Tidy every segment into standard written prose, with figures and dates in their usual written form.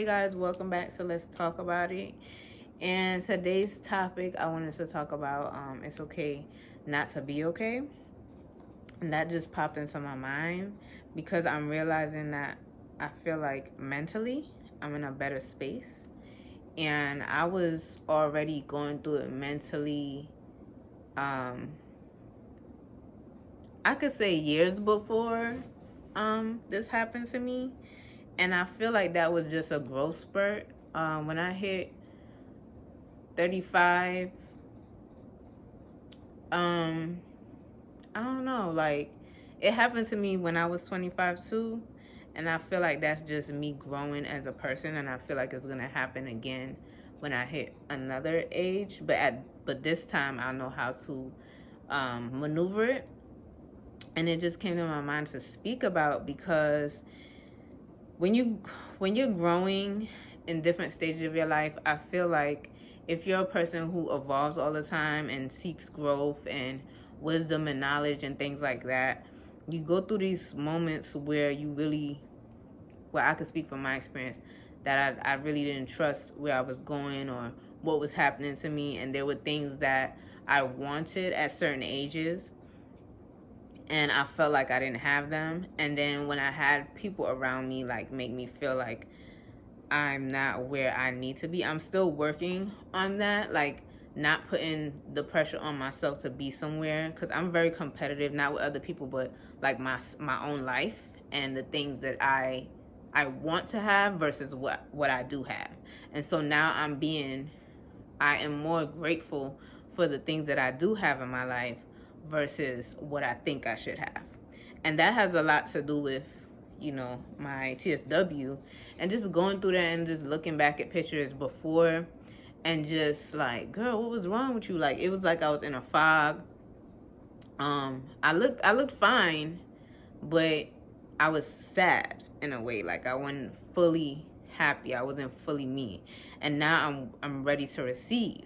Hey guys, welcome back to Let's Talk About It. And today's topic, I wanted to talk about it's okay not to be okay. And that just popped into my mind because I'm realizing that I feel like mentally I'm in a better space. And I was already going through it mentally, I could say years before this happened to me. And I feel like that was just a growth spurt. When I hit 35, I don't know, like it happened to me when I was 25 too. And I feel like that's just me growing as a person, and I feel like it's gonna happen again when I hit another age. But this time I know how to maneuver it. And it just came to my mind to speak about because when you're growing in different stages of your life, I feel like if you're a person who evolves all the time and seeks growth and wisdom and knowledge and things like that, you go through these moments where you really, well, I could speak from my experience, that I really didn't trust where I was going or what was happening to me. And there were things that I wanted at certain ages and I felt like I didn't have them. And then when I had people around me like make me feel like I'm not where I need to be, I'm still working on that, like not putting the pressure on myself to be somewhere, because I'm very competitive, not with other people, but like my own life and the things that I want to have versus what I do have. And so now I am more grateful for the things that I do have in my life versus what I think I should have. And that has a lot to do with, my TSW and just going through that and just looking back at pictures before and just like, girl, what was wrong with you? Like, it was like I was in a fog. I looked fine, but I was sad in a way. Like I wasn't fully happy. I wasn't fully me. And now I'm ready to receive.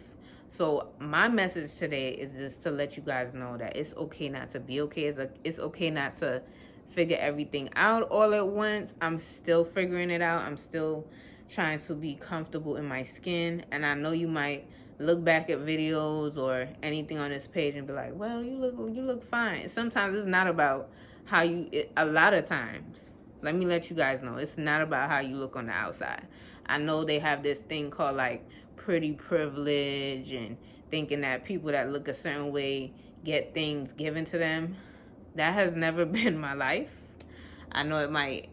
So my message today is just to let you guys know that it's okay not to be okay. It's okay not to figure everything out all at once. I'm still figuring it out. I'm still trying to be comfortable in my skin. And I know you might look back at videos or anything on this page and be like, well, you look fine. Sometimes it's not about how a lot of times, let me let you guys know, it's not about how you look on the outside. I know they have this thing called like pretty privilege and thinking that people that look a certain way get things given to them. That has never been my life. I know it might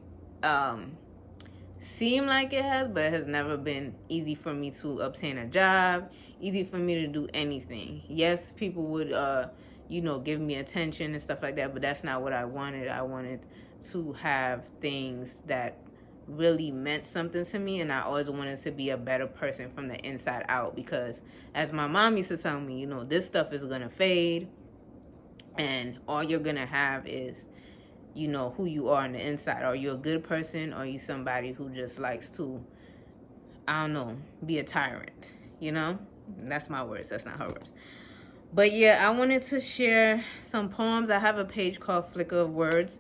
seem like it has, but it has never been easy for me to obtain a job, easy for me to do anything. Yes, people would give me attention and stuff like that, but that's not what I wanted. I wanted to have things that really meant something to me, and I always wanted to be a better person from the inside out, because as my mom used to tell me, this stuff is gonna fade and all you're gonna have is who you are on the inside. Are you a good person, or are you somebody who just likes to, I don't know, be a tyrant? That's my words, that's not her words. But yeah, I wanted to share some poems. I have a page called Flicker of Words,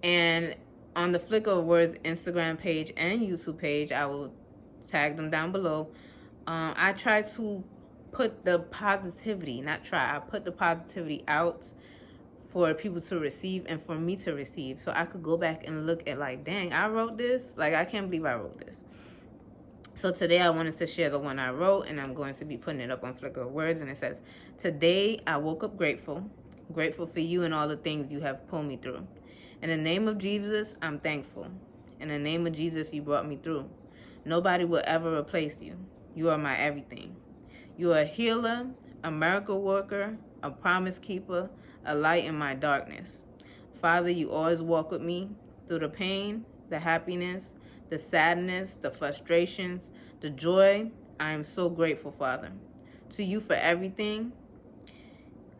and on the Flicker of Words Instagram page and YouTube page, I will tag them down below. I try to put the positivity, I put the positivity out for people to receive and for me to receive, so I could go back and look at like, dang, I wrote this. Like, I can't believe I wrote this. So today I wanted to share the one I wrote, and I'm going to be putting it up on Flicker of Words. And it says, today I woke up grateful for you and all the things you have pulled me through. In the name of Jesus, I'm thankful. In the name of Jesus, you brought me through. Nobody will ever replace you. You are my everything. You are a healer, a miracle worker, a promise keeper, a light in my darkness. Father, you always walk with me through the pain, the happiness, the sadness, the frustrations, the joy. I am so grateful, Father, to you for everything.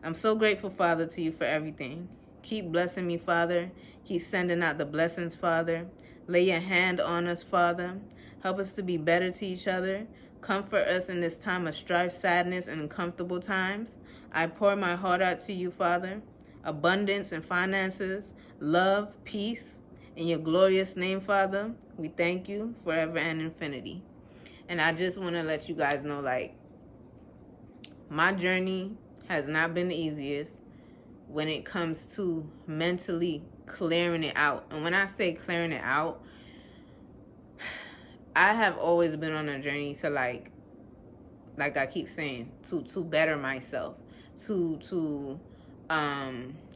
I'm so grateful, Father, to you for everything. Keep blessing me, Father. Keep sending out the blessings, Father. Lay your hand on us, Father. Help us to be better to each other. Comfort us in this time of strife, sadness, and uncomfortable times. I pour my heart out to you, Father. Abundance and finances, love, peace, In your glorious name, Father, we thank you forever and infinity. And I just want to let you guys know, like, my journey has not been the easiest when it comes to mentally clearing it out. And when I say clearing it out, I have always been on a journey to, like I keep saying, to better myself, to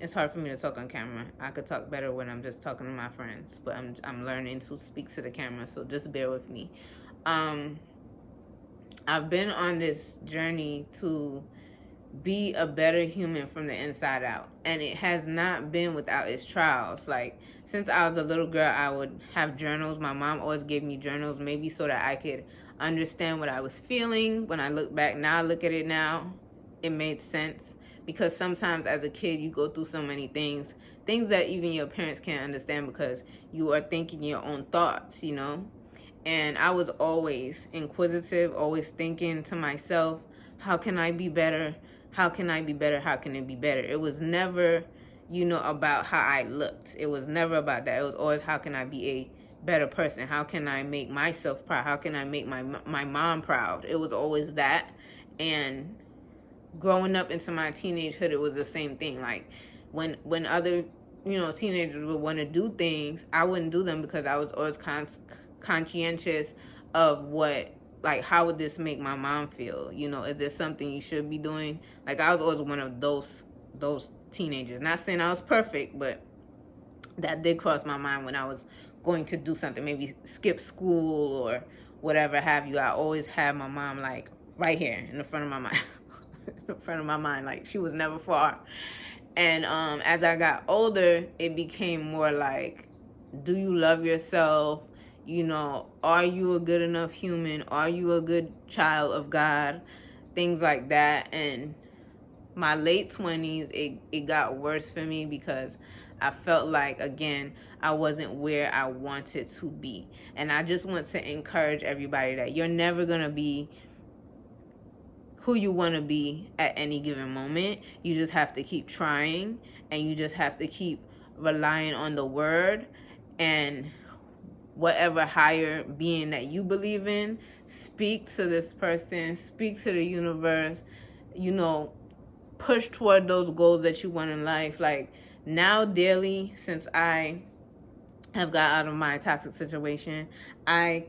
it's hard for me to talk on camera. I could talk better when I'm just talking to my friends, but I'm learning to speak to the camera, so just bear with me. I've been on this journey to be a better human from the inside out, and it has not been without its trials. Like, since I was a little girl, I would have journals. My mom always gave me journals, maybe so that I could understand what I was feeling. When I look back now, I look at it now, it made sense, because sometimes as a kid you go through so many things that even your parents can't understand, because you are thinking your own thoughts, you know. And I was always inquisitive, always thinking to myself, how can I be better? How can I be better? How can it be better? It was never, you know, about how I looked. It was never about that. It was always, how can I be a better person? How can I make myself proud? How can I make my mom proud? It was always that. And growing up into my teenagehood, it was the same thing. Like, when other, you know, teenagers would want to do things, I wouldn't do them, because I was always conscientious of what, like, how would this make my mom feel? You know, is this something you should be doing? Like, I was always one of those teenagers. Not saying I was perfect, but that did cross my mind when I was going to do something, maybe skip school or whatever have you. I always had my mom, like, right here in the front of my mind. In front of my mind, like, she was never far. And as I got older, it became more like, do you love yourself? You know, are you a good enough human? Are you a good child of God? Things like that. And my late 20s, it got worse for me, because I felt like, again, I wasn't where I wanted to be. And I just want to encourage everybody that you're never going to be who you want to be at any given moment. You just have to keep trying, and you just have to keep relying on the word, and whatever higher being that you believe in, speak to this person, speak to the universe, you know, push toward those goals that you want in life. Like, now daily, since I have got out of my toxic situation, I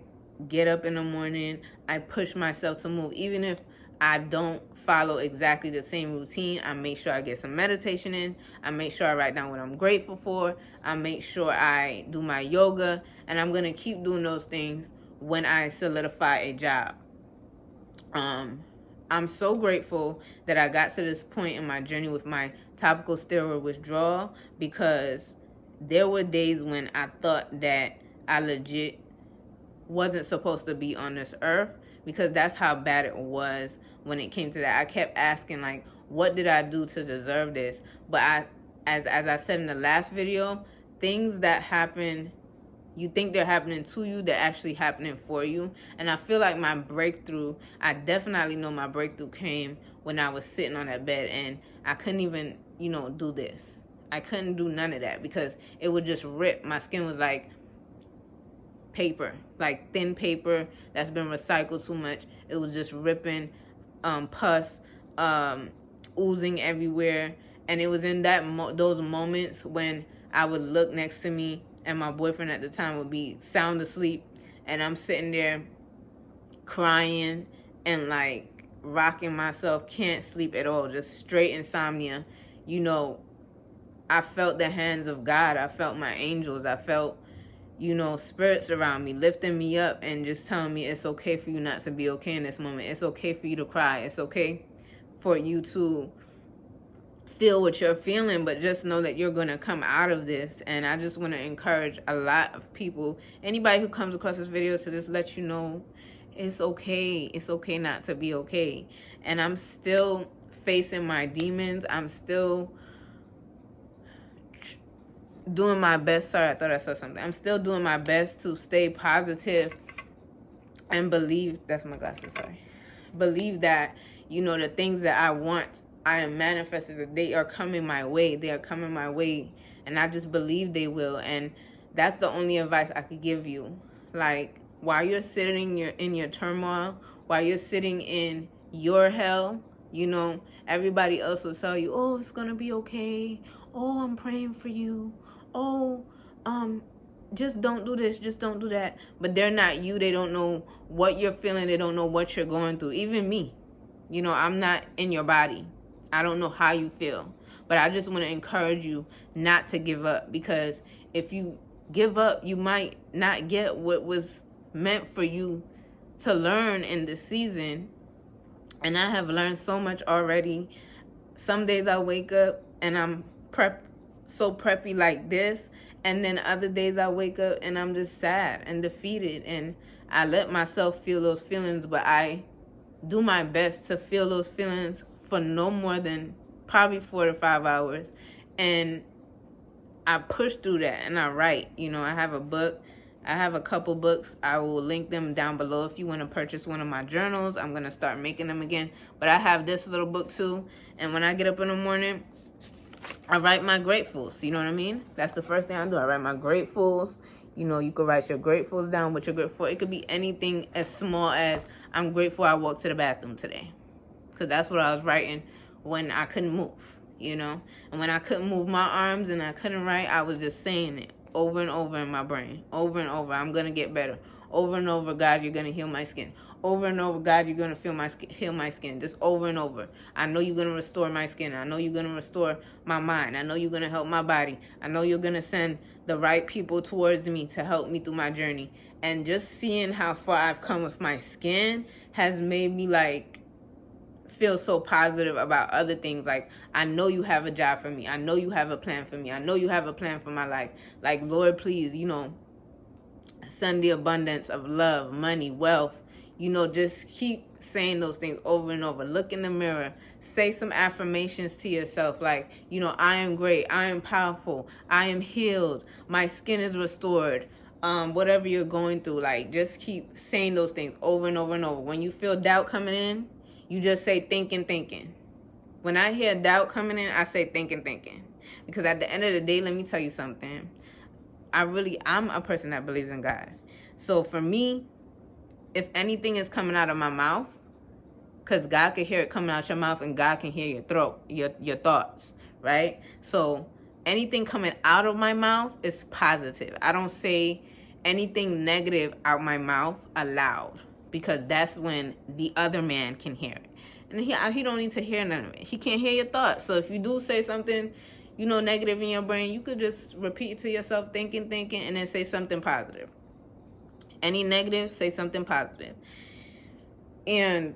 get up in the morning, I push myself to move. Even if I don't follow exactly the same routine, I make sure I get some meditation in. I make sure I write down what I'm grateful for. I make sure I do my yoga. And I'm going to keep doing those things when I solidify a job. I'm so grateful that I got to this point in my journey with my topical steroid withdrawal, because there were days when I thought that I legit wasn't supposed to be on this earth, because that's how bad it was when it came to that. I kept asking, like, what did I do to deserve this? But as I said in the last video, things that happen, you think they're happening to you, they're actually happening for you. And I feel like my breakthrough, I definitely know my breakthrough came when I was sitting on that bed, and I couldn't even, you know, do this. I couldn't do none of that, because it would just rip. My skin was like paper, like thin paper that's been recycled too much. It was just ripping, pus, oozing everywhere. And it was in that those moments when I would look next to me, and my boyfriend at the time would be sound asleep, and I'm sitting there crying and like rocking myself, can't sleep at all, just straight insomnia. You know, I felt the hands of God. I felt my angels. I felt, you know, spirits around me, lifting me up and just telling me it's okay for you not to be okay in this moment. It's okay for you to cry. It's okay for you to feel what you're feeling, but just know that you're going to come out of this. And I just want to encourage a lot of people, anybody who comes across this video, to just let you know it's okay. It's okay not to be okay. And I'm still facing my demons. I'm still doing my best. Sorry, I thought I saw something. I'm still doing my best to stay positive and believe, that's my glasses, sorry. Believe that, you know, the things that I want, I am manifesting, that they are coming my way. They are coming my way. And I just believe they will. And That's the only advice I could give you. Like, while you're sitting in your turmoil, while you're sitting in your hell, you know, everybody else will tell you, oh, it's gonna be okay. Oh, I'm praying for you. Oh, just don't do this, just don't do that. But they're not you. They don't know what you're feeling. They don't know what you're going through. Even me, you know, I'm not in your body. I don't know how you feel. But I just want to encourage you not to give up, because if you give up, you might not get what was meant for you to learn in this season. And I have learned so much already. Some days I wake up and I'm so preppy like this, and then other days I wake up and I'm just sad and defeated, and I let myself feel those feelings, but I do my best to feel those feelings for no more than probably 4 to 5 hours, and I push through that and I write. You know, I have a book. I have a couple books. I will link them down below if you want to purchase one of my journals. I'm going to start making them again. But I have this little book too. And when I get up in the morning, I write my gratefuls. You know what I mean? That's the first thing I do. I write my gratefuls. You know, you could write your gratefuls down, what you're grateful for. It could be anything as small as, I'm grateful I walked to the bathroom today. Because that's what I was writing when I couldn't move, you know? And when I couldn't move my arms and I couldn't write, I was just saying it over and over in my brain. Over and over, I'm going to get better. Over and over, God, you're going to heal my skin. Over and over, God, you're going to heal my skin. Just over and over. I know you're going to restore my skin. I know you're going to restore my mind. I know you're going to help my body. I know you're going to send the right people towards me to help me through my journey. And just seeing how far I've come with my skin has made me, like, feel so positive about other things. Like, I know you have a job for me. I know you have a plan for me. I know you have a plan for my life. Like, Lord, please, you know, send the abundance of love, money, wealth. You know, just keep saying those things over and over. Look in the mirror. Say some affirmations to yourself. Like, you know, I am great. I am powerful. I am healed. My skin is restored. Whatever you're going through, like, just keep saying those things over and over and over. When you feel doubt coming in, you just say thinking. When I hear doubt coming in, I say thinking. Because at the end of the day, let me tell you something. I'm a person that believes in God. So for me, if anything is coming out of my mouth, because God can hear it coming out your mouth and God can hear your throat, your thoughts, right? So anything coming out of my mouth is positive. I don't say anything negative out my mouth aloud, because that's when the other man can hear it. And he don't need to hear none of it. He can't hear your thoughts. So if you do say something, you know, negative in your brain, you could just repeat to yourself, thinking, and then say something positive. Any negative, say something positive. And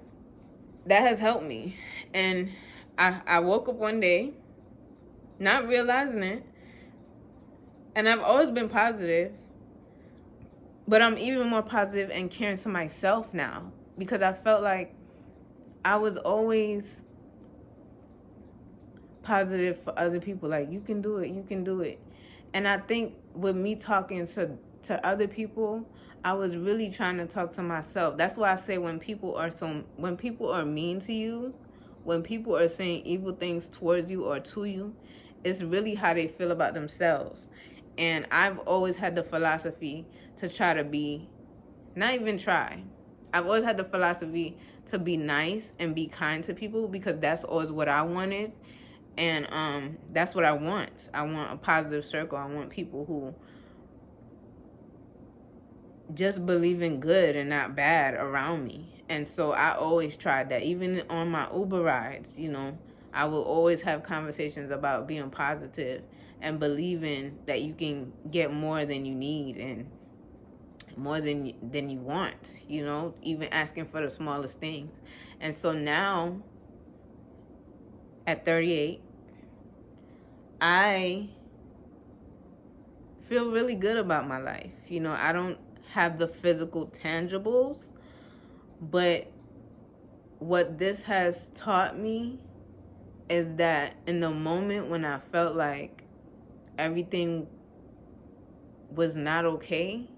that has helped me. And I woke up one day, not realizing it, and I've always been positive, but I'm even more positive and caring to myself now, because I felt like I was always positive for other people. Like, you can do it. And I think with me talking to other people, I was really trying to talk to myself. That's why I say when people are mean to you, when people are saying evil things towards you or to you, it's really how they feel about themselves. And I've always had the philosophy to try to be, not even try. I've always had the philosophy to be nice and be kind to people, because that's always what I wanted. And that's what I want. I want a positive circle. I want people who just believe in good and not bad around me. And so I always tried that. Even on my Uber rides, you know, I will always have conversations about being positive and believing that you can get more than you need and more than you want, you know, even asking for the smallest things. And so now, at 38, I feel really good about my life. You know, I don't have the physical tangibles, but what this has taught me is that in the moment when I felt like everything was not okay,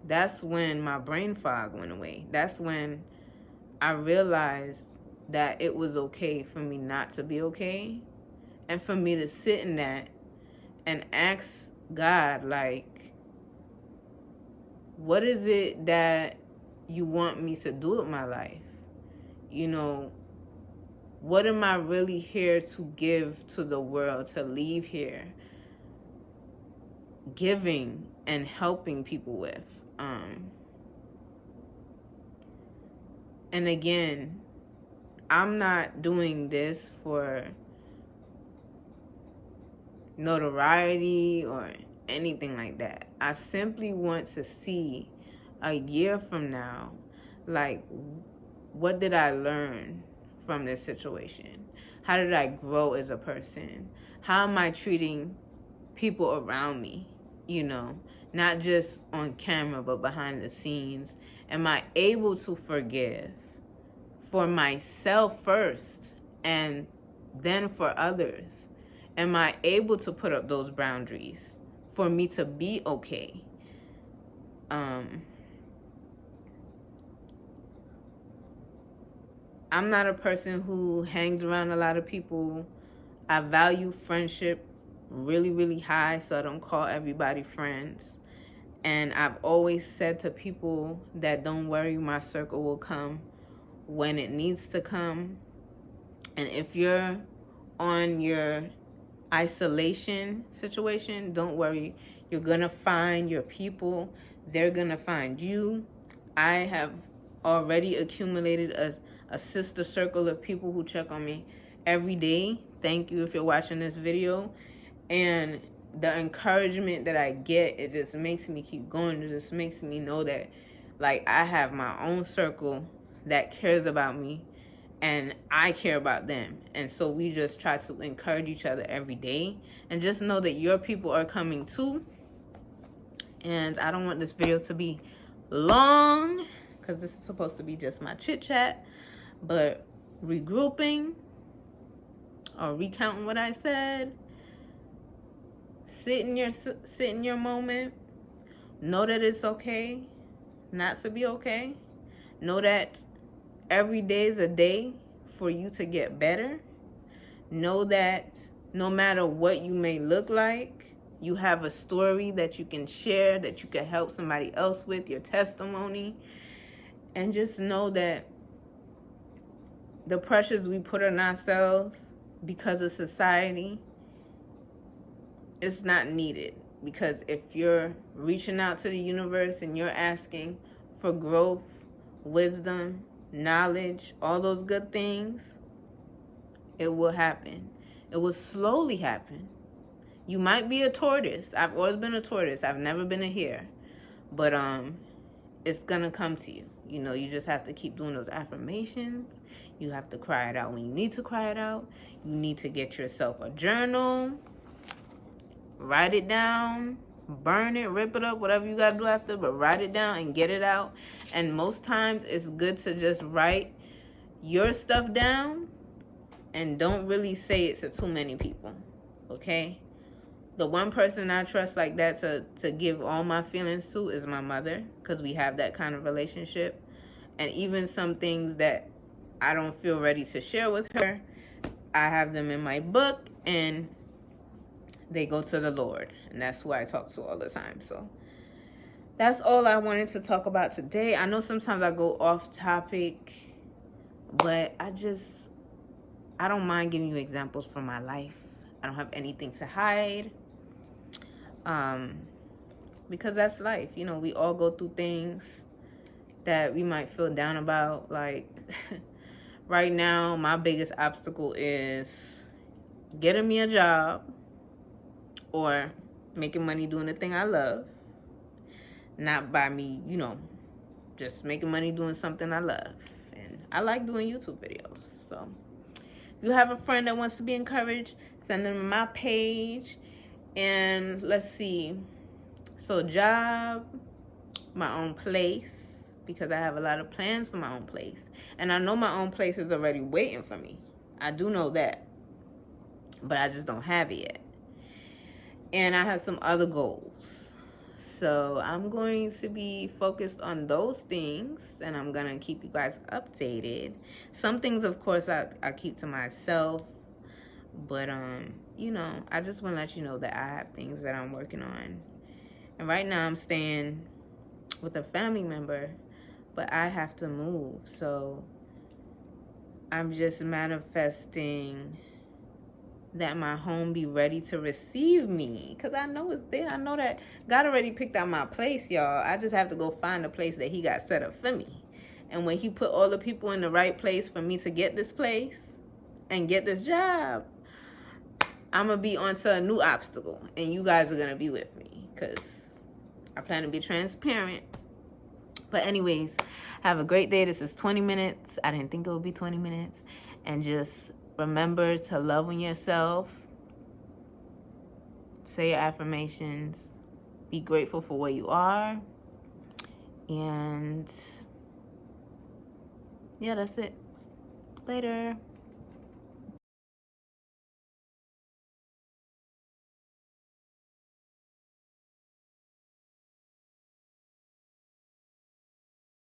that's when my brain fog went away. That's when I realized that it was okay for me not to be okay, and for me to sit in that and ask God, like, what is it that you want me to do with my life? You know, what am I really here to give to the world, to leave here giving and helping people with? And again, I'm not doing this for notoriety or anything like that. I simply want to see a year from now, like, what did I learn from this situation? How did I grow as a person? How am I treating people around me? You know, not just on camera, but behind the scenes. Am I able to forgive for myself first and then for others? Am I able to put up those boundaries for me to be okay? I'm not a person who hangs around a lot of people. I value friendship really, really high, so I don't call everybody friends. And I've always said to people that don't worry, my circle will come when it needs to come. And if you're on your isolation situation, don't worry. You're gonna find your people. They're gonna find you. I have already accumulated a sister circle of people who check on me every day. Thank you if you're watching this video. And the encouragement that I get, it just makes me keep going. It just makes me know that, like, I have my own circle that cares about me and I care about them. And so we just try to encourage each other every day. And just know that your people are coming too. And I don't want this video to be long, because this is supposed to be just my chit chat. But regrouping or recounting what I said, sit in your moment. Know that it's okay not to be okay. Know that every day is a day for you to get better. Know that no matter what you may look like, you have a story that you can share, that you can help somebody else with, your testimony. And just know that the pressures we put on ourselves because of society, it's not needed. Because if you're reaching out to the universe and you're asking for growth, wisdom, knowledge, all those good things, it will happen. It will slowly happen. You might be a tortoise. I've always been a tortoise. I've never been a hare. But it's gonna come to you. You know, you just have to keep doing those affirmations. You have to cry it out when you need to cry it out. You need to get yourself a journal. Write it down. Burn it, rip it up, whatever you gotta do after, but write it down and get it out. And most times it's good to just write your stuff down and don't really say it to too many people, okay? The one person I trust like that to give all my feelings to is my mother, because we have that kind of relationship. And even some things that I don't feel ready to share with her, I have them in my book and they go to the Lord. And that's who I talk to all the time. So that's all I wanted to talk about today. I know sometimes I go off topic, but I don't mind giving you examples from my life. I don't have anything to hide. Because that's life. You know, we all go through things that we might feel down about. Like right now, my biggest obstacle is getting me a job or making money doing the thing I love. Not by me, you know, just making money doing something I love. And I like doing YouTube videos. So if you have a friend that wants to be encouraged, send them my page. And let's see. So job, my own place, because I have a lot of plans for my own place. And I know my own place is already waiting for me. I do know that. But I just don't have it yet. And I have some other goals. So I'm going to be focused on those things. And I'm going to keep you guys updated. Some things, of course, I keep to myself. But you know, I just want to let you know that I have things that I'm working on. And right now I'm staying with a family member, but I have to move. So I'm just manifesting that my home be ready to receive me, because I know it's there. I know that God already picked out my place, y'all. I just have to go find a place that he got set up for me. And when he put all the people in the right place for me to get this place and get this job, I'm going to be onto a new obstacle, and you guys are going to be with me, because I plan to be transparent. But anyways, have a great day. This is 20 minutes. I didn't think it would be 20 minutes. And just remember to love on yourself. Say your affirmations. Be grateful for where you are. And yeah, that's it. Later.